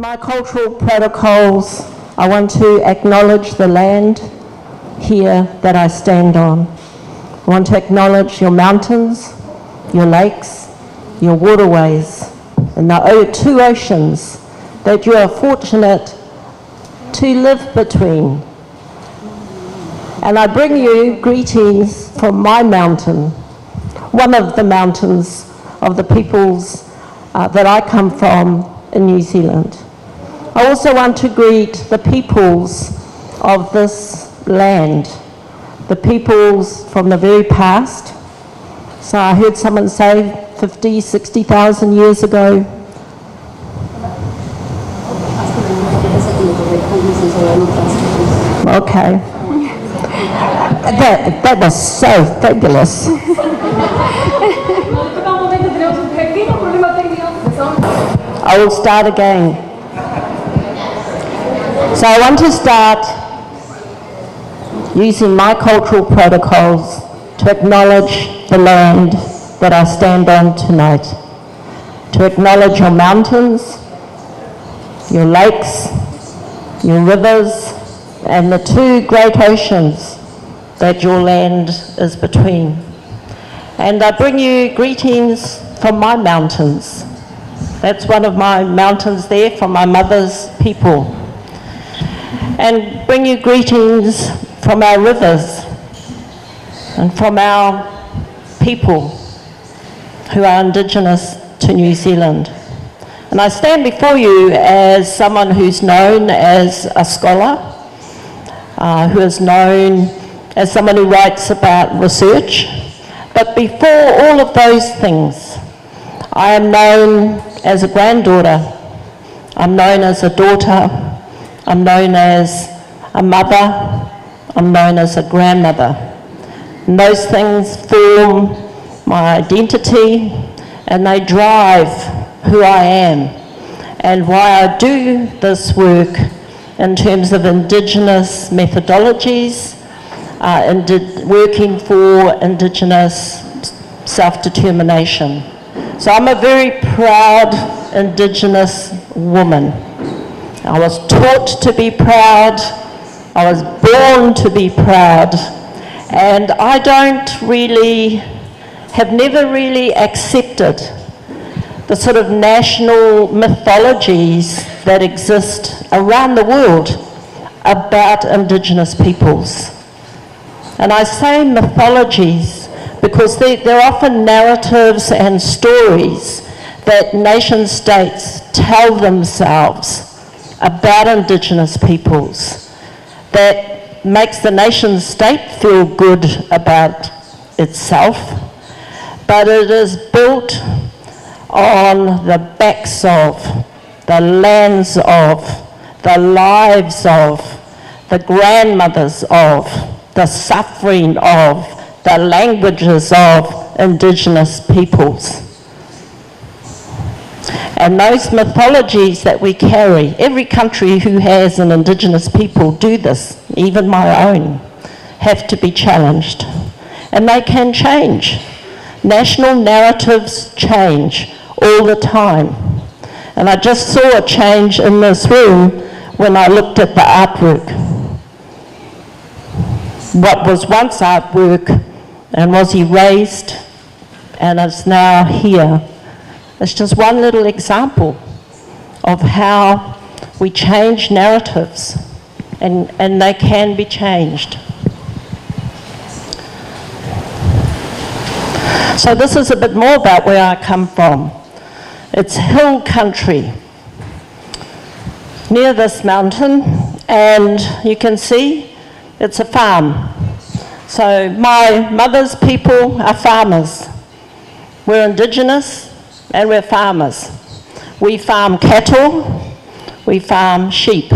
In my cultural protocols, I want to acknowledge the land here that I stand on. I want to acknowledge your mountains, your lakes, your waterways, and the two oceans that you are fortunate to live between. And I bring you greetings from my mountain, one of the mountains of the peoples that I come from in New Zealand. I also want to greet the peoples of this land, the peoples from the very past. So I heard someone say 50, 60,000 years ago. Okay. That was so fabulous. I will start again. So I want to start using my cultural protocols to acknowledge the land that I stand on tonight, to acknowledge your mountains, your lakes, your rivers, and the two great oceans that your land is between. And I bring you greetings from my mountains. That's one of my mountains there from my mother's people. And bring you greetings from our rivers and from our people who are Indigenous to New Zealand. And I stand before you as someone who's known as a scholar, who is known as someone who writes about research. But before all of those things, I am known as a granddaughter, I'm known as a daughter, I'm known as a mother, I'm known as a grandmother. And those things form my identity and they drive who I am and why I do this work in terms of Indigenous methodologies, working for Indigenous self-determination. So I'm a very proud Indigenous woman. I was taught to be proud, I was born to be proud, and I have never really accepted the sort of national mythologies that exist around the world about Indigenous peoples. And I say mythologies because they're often narratives and stories that nation states tell themselves about Indigenous peoples that makes the nation state feel good about itself, but it is built on the backs of, the lands of, the lives of, the grandmothers of, the suffering of, the languages of Indigenous peoples. And those mythologies that we carry, every country who has an Indigenous people do this, even my own, have to be challenged. And they can change. National narratives change all the time. And I just saw a change in this room when I looked at the artwork. What was once artwork and was erased and is now here. It's just one little example of how we change narratives and they can be changed. So this is a bit more about where I come from. It's hill country near this mountain, and you can see it's a farm. So my mother's people are farmers. We're Indigenous and we're farmers. We farm cattle, we farm sheep,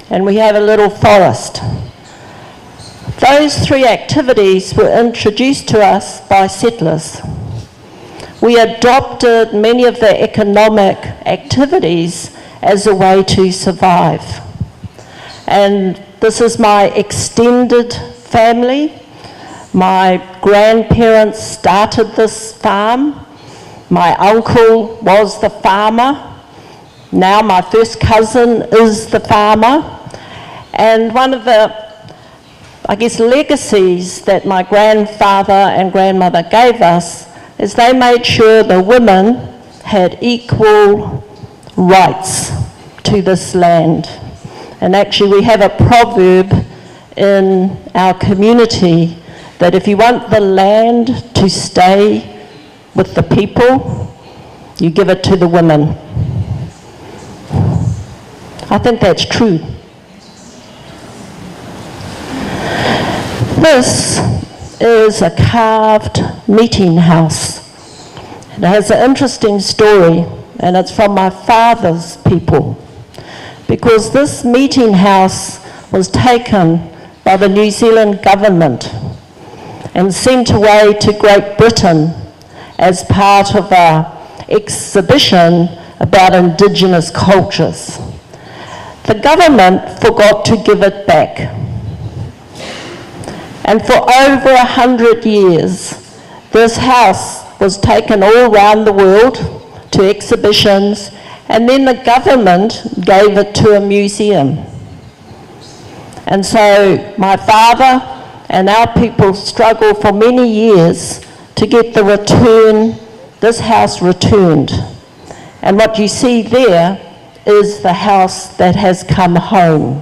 and we have a little forest. Those three activities were introduced to us by settlers. We adopted many of the economic activities as a way to survive. And this is my extended family. My grandparents started this farm. My uncle was the farmer. Now my first cousin is the farmer, and one of the, I guess, legacies that my grandfather and grandmother gave us is they made sure the women had equal rights to this land. And actually we have a proverb in our community that if you want the land to stay with the people, you give it to the women. I think that's true. This is a carved meeting house. It has an interesting story, and it's from my father's people, because this meeting house was taken by the New Zealand government and sent away to Great Britain as part of an exhibition about Indigenous cultures. The government forgot to give it back. And for over 100 years, this house was taken all around the world to exhibitions, and then the government gave it to a museum. And so my father and our people struggled for many years to get this house returned. And what you see there is the house that has come home.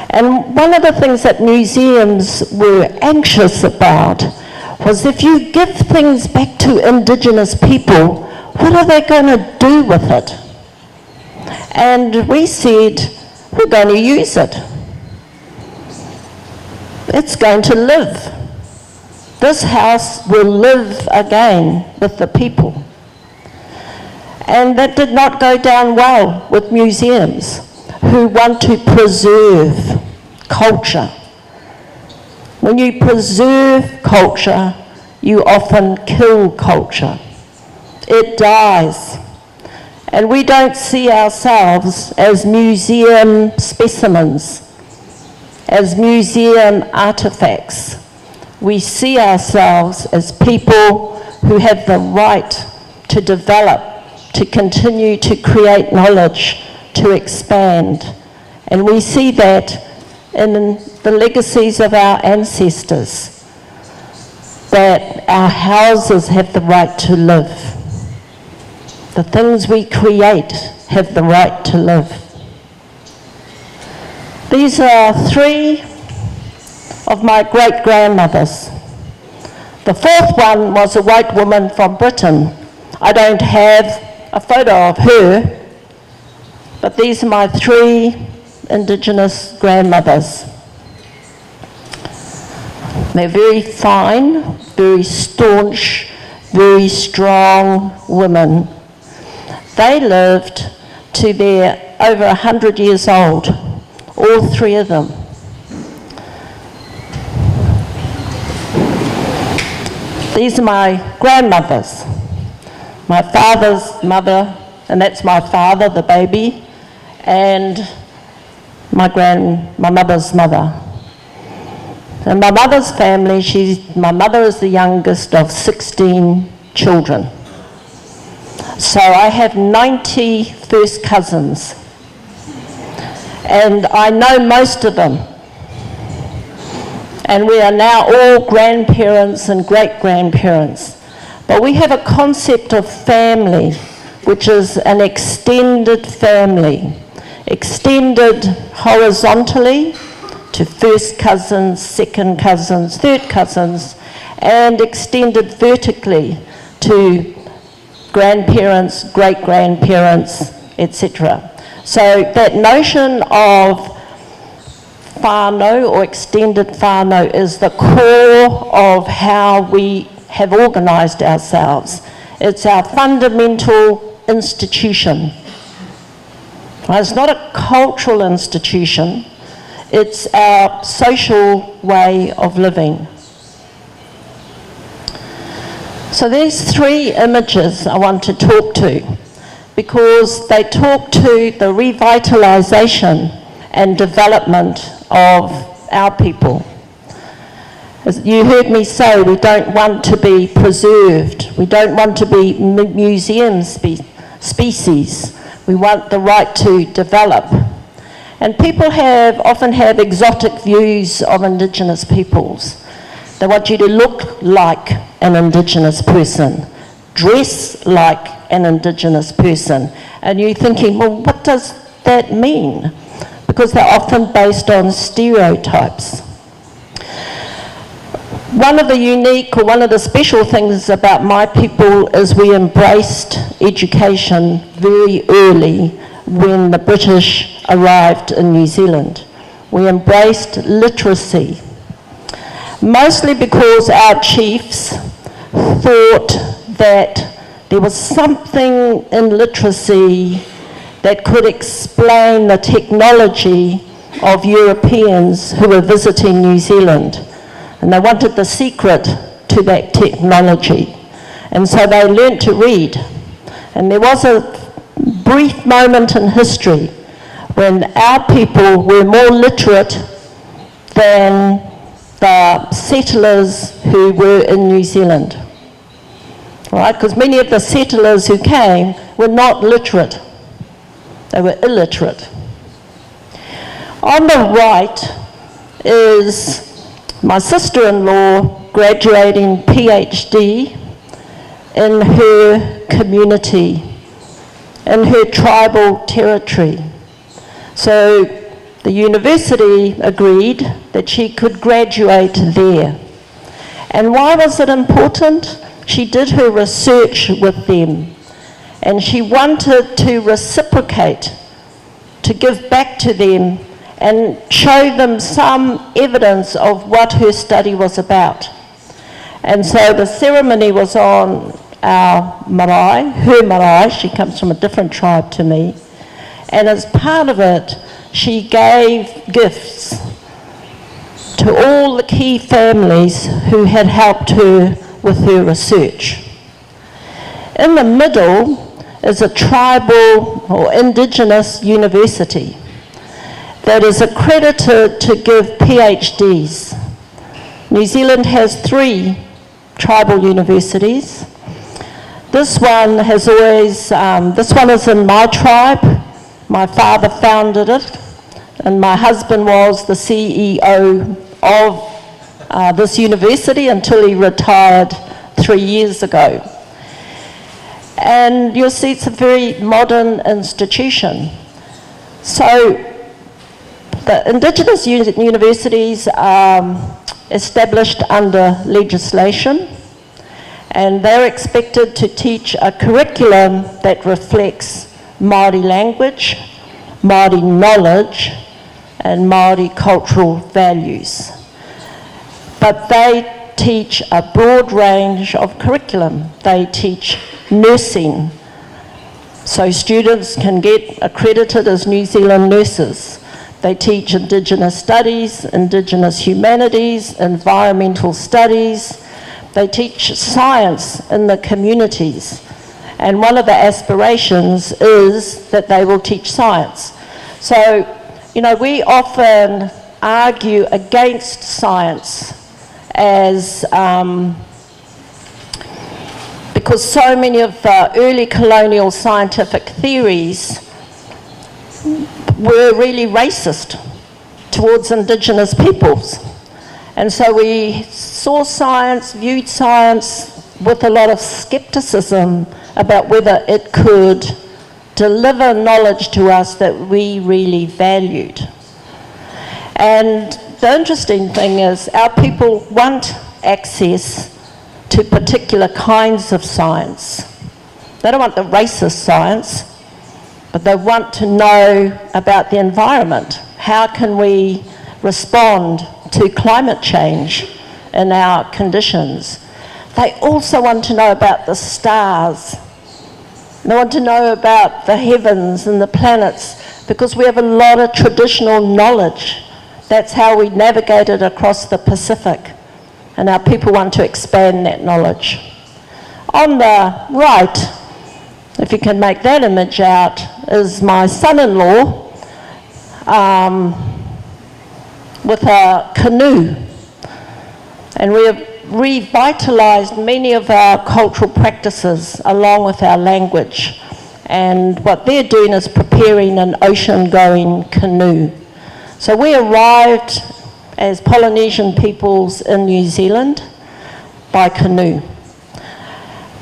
And one of the things that museums were anxious about was if you give things back to Indigenous people, what are they going to do with it? And we said, we're going to use it. It's going to live. This house will live again with the people. And that did not go down well with museums who want to preserve culture. When you preserve culture, you often kill culture. It dies. And we don't see ourselves as museum specimens, as museum artifacts. We see ourselves as people who have the right to develop, to continue to create knowledge, to expand. And we see that in the legacies of our ancestors, that our houses have the right to live. The things we create have the right to live. These are 3 of my great-grandmothers. The 4th one was a white woman from Britain. I don't have a photo of her, but these are my 3 Indigenous grandmothers. They're very fine, very staunch, very strong women. They lived to their over 100 years old, all 3 of them. These are my grandmothers. My father's mother, and that's my father, the baby, and my mother's mother. And my mother's family, my mother is the youngest of 16 children. So I have 90 first cousins, and I know most of them. And we are now all grandparents and great-grandparents. But we have a concept of family, which is an extended family, extended horizontally to first cousins, second cousins, third cousins, and extended vertically to grandparents, great-grandparents, etc. So that notion of whānau or extended whānau is the core of how we have organised ourselves. It's our fundamental institution. It's not a cultural institution, it's our social way of living. So there's 3 images I want to talk to, because they talk to the revitalisation and development of our people. As you heard me say, we don't want to be preserved. We don't want to be museum species. We want the right to develop. And people often have exotic views of Indigenous peoples. They want you to look like an Indigenous person, dress like an Indigenous person. And you're thinking, well, what does that mean? Because they're often based on stereotypes. One of the special things about my people is we embraced education very early when the British arrived in New Zealand. We embraced literacy, mostly because our chiefs thought that there was something in literacy that could explain the technology of Europeans who were visiting New Zealand. And they wanted the secret to that technology. And so they learnt to read. And there was a brief moment in history when our people were more literate than the settlers who were in New Zealand. Right? Because many of the settlers who came were not literate. They were illiterate. On the right is my sister-in-law graduating PhD in her community, in her tribal territory. So the university agreed that she could graduate there. And why was it important? She did her research with them, and she wanted to reciprocate, to give back to them and show them some evidence of what her study was about. And so the ceremony was on our marae, her marae. She comes from a different tribe to me. And as part of it, she gave gifts to all the key families who had helped her with her research. In the middle is a tribal or indigenous university that is accredited to give PhDs. New Zealand has 3 tribal universities. This one has always, this one is in my tribe. My father founded it, and my husband was the CEO of this university until he retired 3 years ago. And you'll see it's a very modern institution. So the Indigenous universities are established under legislation, and they're expected to teach a curriculum that reflects Māori language, Māori knowledge, and Māori cultural values. But they teach a broad range of curriculum. They teach nursing, so students can get accredited as New Zealand nurses. They teach Indigenous studies, Indigenous humanities, environmental studies. They teach science in the communities. And one of the aspirations is that they will teach science. So, you know, we often argue against science as because so many of the early colonial scientific theories were really racist towards Indigenous peoples. And so we saw science, viewed science with a lot of skepticism about whether it could deliver knowledge to us that we really valued. And the interesting thing is our people want access to particular kinds of science. They don't want the racist science, but they want to know about the environment. How can we respond to climate change in our conditions? They also want to know about the stars. They want to know about the heavens and the planets, because we have a lot of traditional knowledge. That's how we navigated across the Pacific, and our people want to expand that knowledge. On the right, if you can make that image out, is my son-in-law with a canoe. And we have revitalised many of our cultural practices along with our language. and what they're doing is preparing an ocean-going canoe. So we arrived as Polynesian peoples in New Zealand by canoe.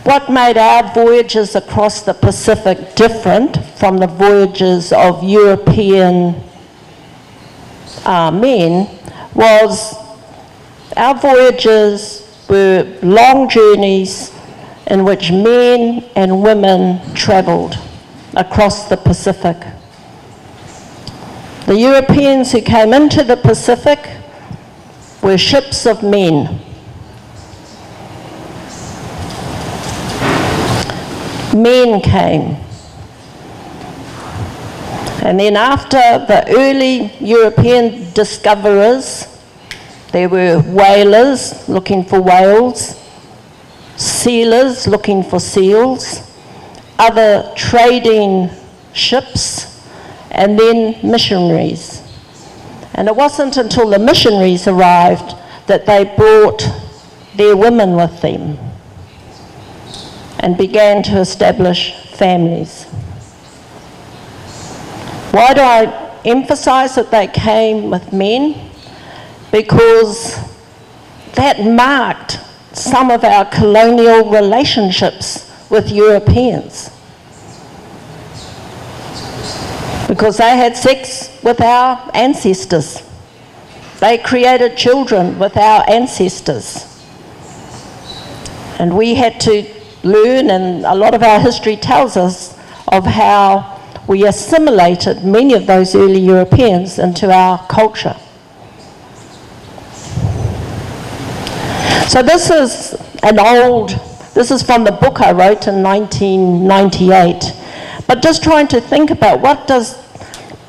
What made our voyages across the Pacific different from the voyages of European men was our voyages were long journeys in which men and women travelled across the Pacific. The Europeans who came into the Pacific were ships of men. Men came. And then after the early European discoverers, there were whalers looking for whales, sealers looking for seals, other trading ships, and then missionaries. And it wasn't until the missionaries arrived that they brought their women with them and began to establish families. Why do I emphasize that they came with men? Because that marked some of our colonial relationships with Europeans. Because they had sex with our ancestors. They created children with our ancestors. And we had to learn, and a lot of our history tells us, of how we assimilated many of those early Europeans into our culture. So this is from the book I wrote in 1998, but just trying to think about what does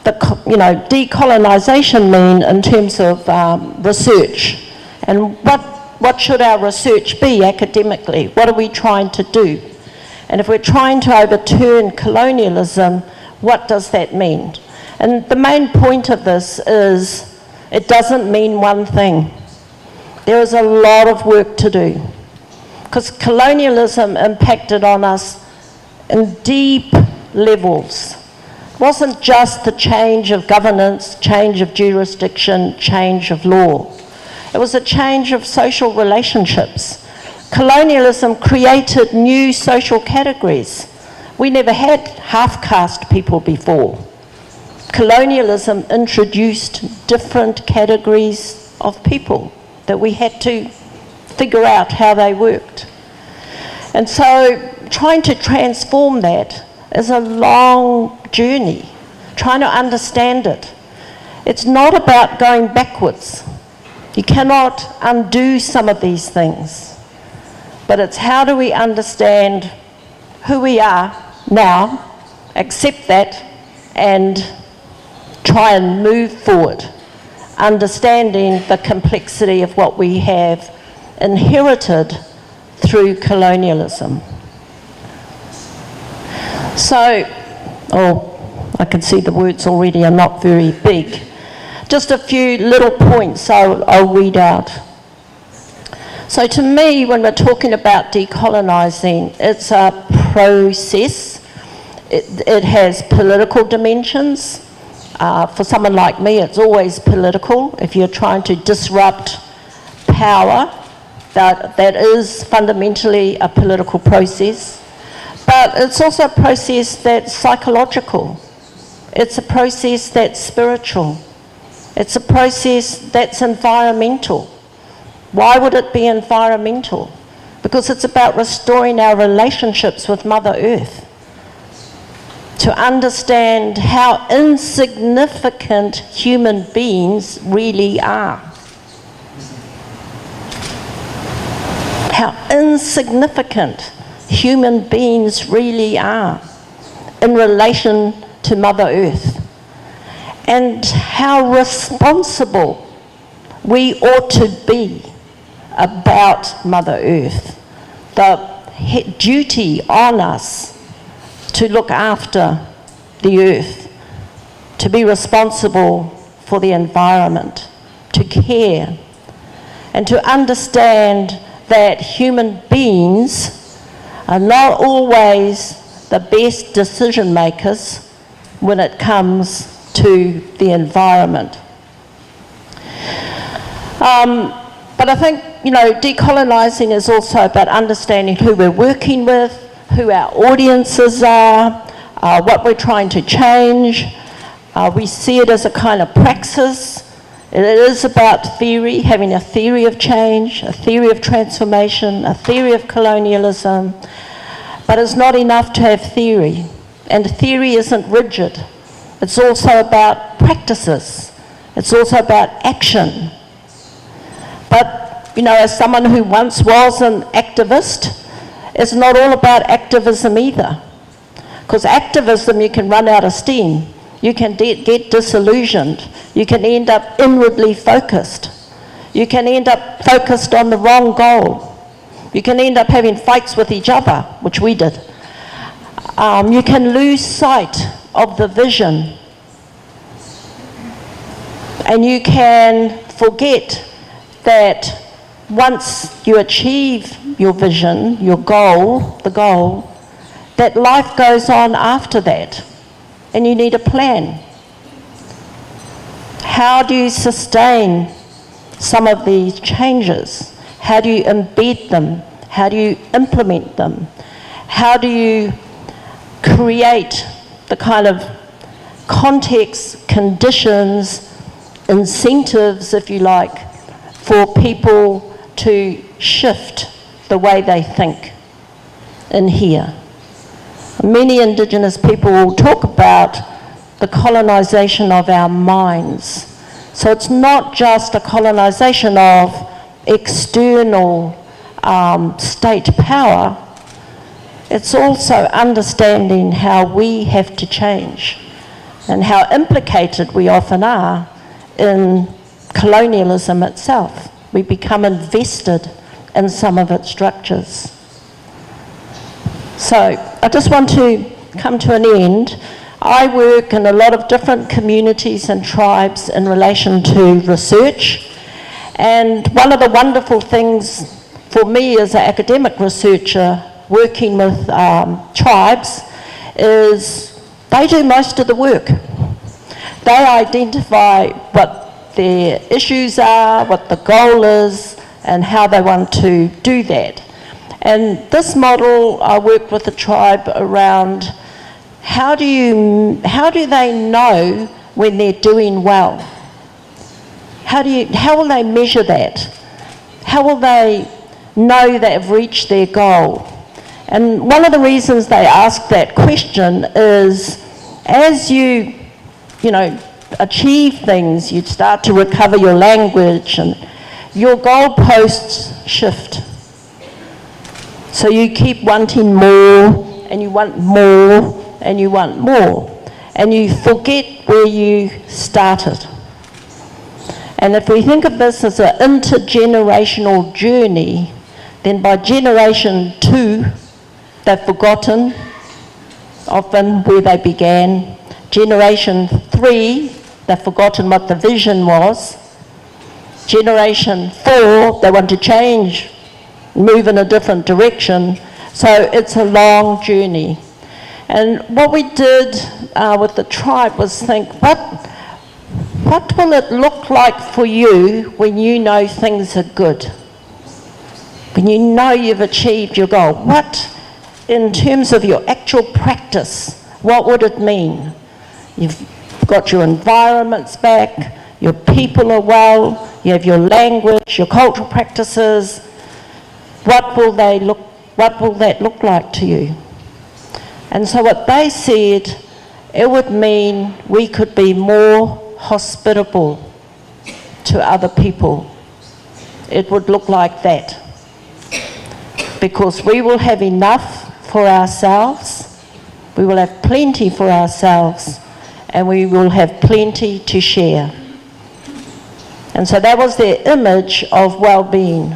decolonization mean in terms of research, and what should our research be academically? What are we trying to do? And if we're trying to overturn colonialism, what does that mean? And the main point of this is it doesn't mean one thing. There is a lot of work to do, because colonialism impacted on us in deep levels. It wasn't just the change of governance, change of jurisdiction, change of law. It was a change of social relationships. Colonialism created new social categories. We never had half-caste people before. Colonialism introduced different categories of people that we had to figure out how they worked. And so trying to transform that is a long journey, trying to understand it. It's not about going backwards. You cannot undo some of these things, but it's how do we understand who we are now, accept that, and try and move forward, understanding the complexity of what we have inherited through colonialism. So, I can see the words already are not very big. Just a few little points I'll read out. So to me, when we're talking about decolonising, it's a process. It has political dimensions. For someone like me, it's always political. If you're trying to disrupt power, that is fundamentally a political process. But it's also a process that's psychological. It's a process that's spiritual. It's a process that's environmental. Why would it be environmental? Because it's about restoring our relationships with Mother Earth. To understand how insignificant human beings really are. How insignificant human beings really are in relation to Mother Earth. And how responsible we ought to be about Mother Earth. The duty on us to look after the earth, to be responsible for the environment, to care, and to understand that human beings are not always the best decision makers when it comes to the environment. But I think, decolonising is also about understanding who we're working with, who our audiences are, what we're trying to change. We see it as a kind of praxis. It is about theory, having a theory of change, a theory of transformation, a theory of colonialism. But it's not enough to have theory. And theory isn't rigid. It's also about practices. It's also about action. But, as someone who once was an activist, it's not all about activism either. Because activism, you can run out of steam. You can get disillusioned. You can end up inwardly focused. You can end up focused on the wrong goal. You can end up having fights with each other, which we did. You can lose sight of the vision. And you can forget that once you achieve your vision, your goal, the goal, that life goes on after that. And you need a plan. How do you sustain some of these changes? How do you embed them? How do you implement them? How do you create the kind of context, conditions, incentives, if you like, for people to shift the way they think in here? Many Indigenous people will talk about the colonisation of our minds. So it's not just a colonisation of external state power, it's also understanding how we have to change and how implicated we often are in colonialism itself. We become invested in some of its structures. So I just want to come to an end. I work in a lot of different communities and tribes in relation to research. And one of the wonderful things for me as an academic researcher working with tribes is they do most of the work. They identify what their issues are, what the goal is, and how they want to do that. And this model, I work with the tribe around how do they know when they're doing well? How will they measure that? How will they know they've reached their goal? And one of the reasons they ask that question is as you achieve things, you start to recover your language and your goalposts shift. So you keep wanting more, and you want more, and you want more. And you forget where you started. And if we think of this as an intergenerational journey, then by generation 2, they've forgotten often where they began. Generation 3, they've forgotten what the vision was. Generation 4, they want to change, move in a different direction. So it's a long journey. And what we did with the tribe was think, what will it look like for you when you know things are good? When you know you've achieved your goal? What, in terms of your actual practice, what would it mean? You've got your environments back, your people are well, you have your language, your cultural practices. What will that look like to you? And so what they said, it would mean we could be more hospitable to other people. It would look like that. Because we will have enough for ourselves, we will have plenty for ourselves, and we will have plenty to share. And so that was their image of well-being.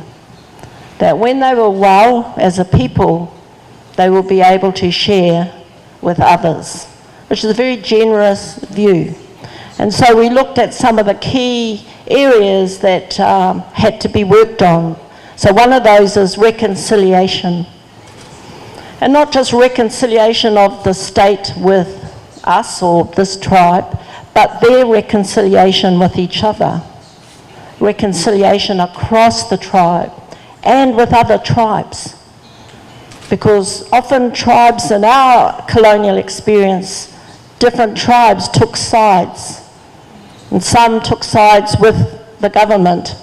That when they were well as a people, they will be able to share with others, which is a very generous view. And so we looked at some of the key areas that had to be worked on. So one of those is reconciliation. And not just reconciliation of the state with us or this tribe, but their reconciliation with each other. Reconciliation across the tribe and with other tribes. Because often tribes in our colonial experience, different tribes took sides. And some took sides with the government.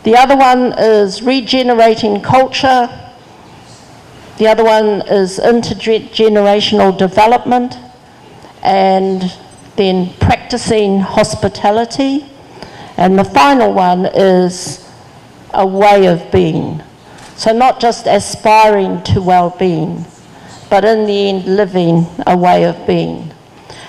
The other one is regenerating culture. The other one is intergenerational development, and then practicing hospitality. And the final one is a way of being. So not just aspiring to well-being, but in the end living a way of being.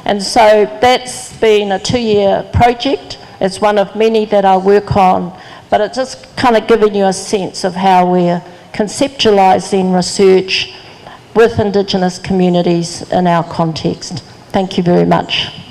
And so that's been a 2-year project. It's one of many that I work on, but it's just kind of giving you a sense of how we're conceptualising research with Indigenous communities in our context. Thank you very much.